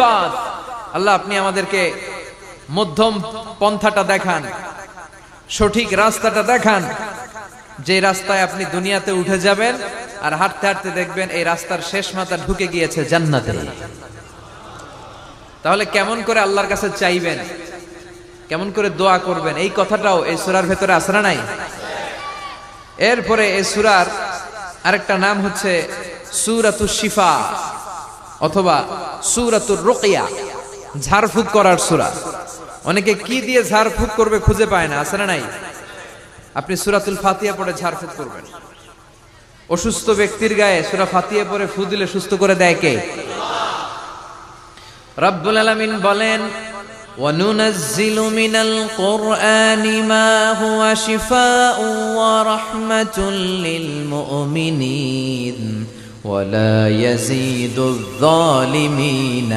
বাদ আল্লাহ আপনি আমাদেরকে মধ্যম পন্থাটা দেখান, সঠিক রাস্তাটা দেখান, যে রাস্তায় আপনি দুনিয়াতে উঠে যাবেন আর হাঁটতে হাঁটতে দেখবেন এই রাস্তার শেষ মাথা ঢুকে গিয়েছে জান্নাতে। তাহলে কেমন করে আল্লাহর কাছে চাইবেন, কেমন করে দোয়া করবেন, এই কথাটাও এই সূরার ভেতরে আছে না নাই? এরপরে এই সূরার আরেকটা নাম হচ্ছে সূরাতুশ শিফা অথবা সূরাতুর রুকিয়া, ঝাড়ফুঁক করার সূরা। অনেকে কি দিয়ে ঝাড়ফুঁক করবে খুঁজে পায় না, আছে না নাই? আপনি সূরাতুল ফাতিহা পড়ে ঝাড়ফুঁক করবেন। অসুস্থ ব্যক্তির গায়ে সূরা ফাতিহা পড়ে ফু দিলে সুস্থ করে দেয় কে? রব্বুল আলামিন বলেন, وَنُنَزِّلُ مِنَ الْقُرْآنِ مَا هُوَ شِفَاءٌ وَرَحْمَةٌ لِّلْمُؤْمِنِينَ وَلَا يَزِيدُ الظَّالِمِينَ